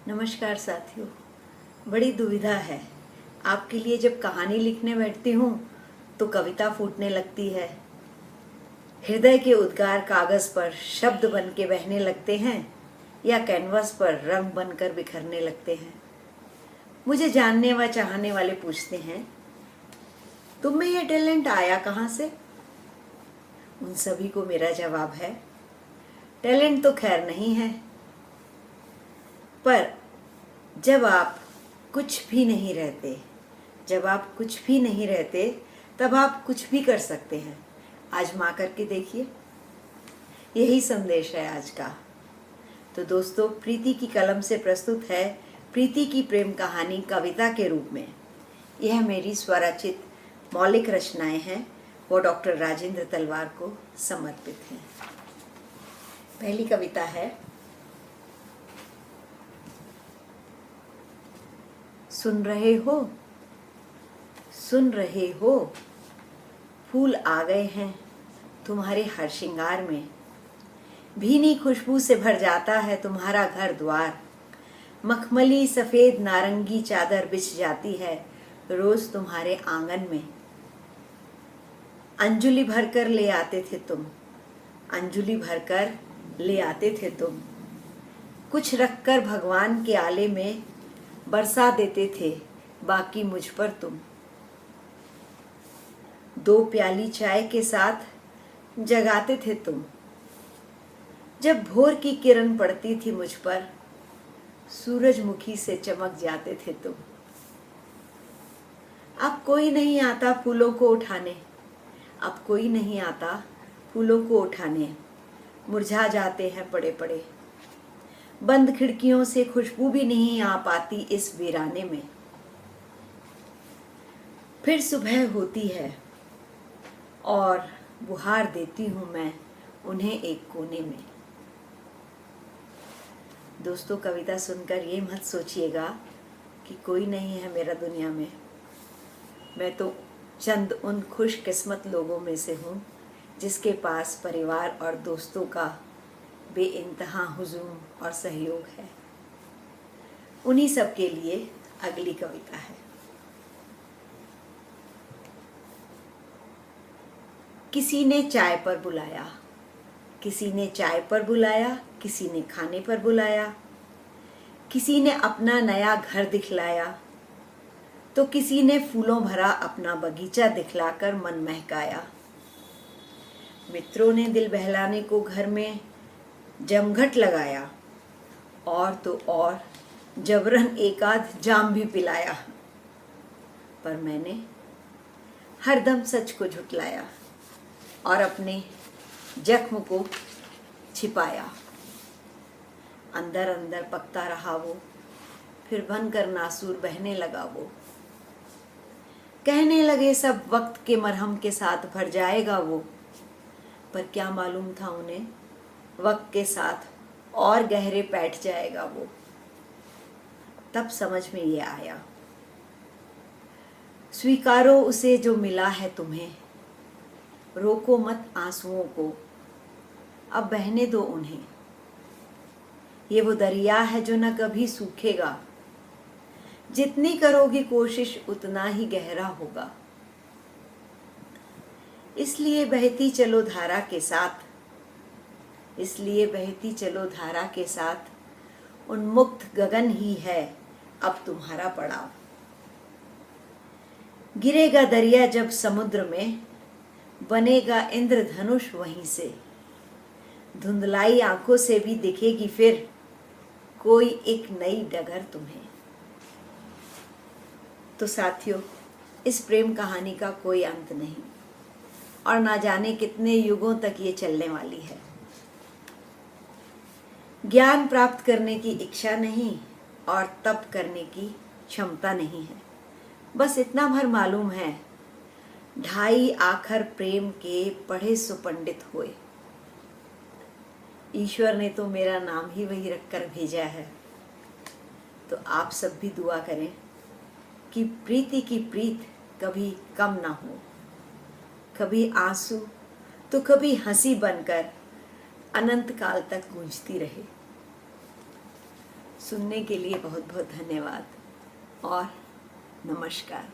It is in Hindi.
नमस्कार साथियों। बड़ी दुविधा है। आपके लिए जब कहानी लिखने बैठती हूँ तो कविता फूटने लगती है। हृदय के उद्गार कागज पर शब्द बन के बहने लगते हैं या कैनवस पर रंग बनकर बिखरने लगते हैं। मुझे जानने व चाहने वाले पूछते हैं, तुम में ये टैलेंट आया कहाँ से? उन सभी को मेरा जवाब है, टैलेंट तो खैर नहीं है, पर जब आप कुछ भी नहीं रहते, तब आप कुछ भी कर सकते हैं। आजमा करके देखिए। यही संदेश है आज का। तो दोस्तों, प्रीति की कलम से प्रस्तुत है प्रीति की प्रेम कहानी कविता के रूप में। यह मेरी स्वरचित मौलिक रचनाएं हैं। वो डॉक्टर राजेंद्र तलवार को समर्पित हैं। पहली कविता है, सुन रहे हो, फूल आ गए हैं तुम्हारे हर श्रृंगार में। भीनी खुशबू से भर जाता है तुम्हारा घर द्वार। मखमली सफेद नारंगी चादर बिछ जाती है रोज तुम्हारे आंगन में। अंजुलि भरकर ले आते थे तुम। कुछ रखकर भगवान के आले में बरसा देते थे बाकी मुझ पर तुम। 2 प्याली चाय के साथ जगाते थे तुम। जब भोर की किरण पड़ती थी मुझ पर, सूरजमुखी से चमक जाते थे तुम। अब कोई नहीं आता फूलों को उठाने, मुरझा जाते हैं पड़े पड़े। बंद खिड़कियों से खुशबू भी नहीं आ पाती इस वीराने में। फिर सुबह होती है और बुहार देती हूँ मैं उन्हें एक कोने में। दोस्तों, कविता सुनकर ये मत सोचिएगा कि कोई नहीं है मेरा दुनिया में। मैं तो चंद उन खुशकिस्मत लोगों में से हूँ जिसके पास परिवार और दोस्तों का बेइंतहा हुजूम और सहयोग है। उन्हीं सब के लिए अगली कविता है। किसी ने चाय पर बुलाया, किसी ने खाने पर बुलाया, किसी ने अपना नया घर दिखलाया, तो किसी ने फूलों भरा अपना बगीचा दिखलाकर मन महकाया। मित्रों ने दिल बहलाने को घर में जमघट लगाया, और तो और जबरन एकाध जाम भी पिलाया। पर मैंने हरदम सच को झुठलाया और अपने जख्म को छिपाया। अंदर अंदर पकता रहा वो, फिर बनकर नासूर बहने लगा वो। कहने लगे सब वक्त के मरहम के साथ भर जाएगा वो, पर क्या मालूम था उन्हें वक्त के साथ और गहरे बैठ जाएगा वो। तब समझ में ये आया, स्वीकारो उसे जो मिला है तुम्हें। रोको मत आंसुओं को, अब बहने दो उन्हें। ये वो दरिया है जो न कभी सूखेगा, जितनी करोगी कोशिश उतना ही गहरा होगा। इसलिए बहती चलो धारा के साथ, उन्मुक्त गगन ही है अब तुम्हारा पड़ाव। गिरेगा दरिया जब समुद्र में, बनेगा इंद्रधनुष वहीं से। धुंधलाई आंखों से भी दिखेगी फिर कोई एक नई डगर तुम्हें। तो साथियों, इस प्रेम कहानी का कोई अंत नहीं और ना जाने कितने युगों तक ये चलने वाली है। ज्ञान प्राप्त करने की इच्छा नहीं और तप करने की क्षमता नहीं है। बस इतना भर मालूम है, ढाई आखर प्रेम के पढ़े सुपंडित हुए। ईश्वर ने तो मेरा नाम ही वही रखकर भेजा है। तो आप सब भी दुआ करें कि प्रीति की प्रीत कभी कम ना हो, कभी आंसू तो कभी हंसी बनकर अनंत काल तक गूंजती रहे। सुनने के लिए बहुत बहुत धन्यवाद और नमस्कार।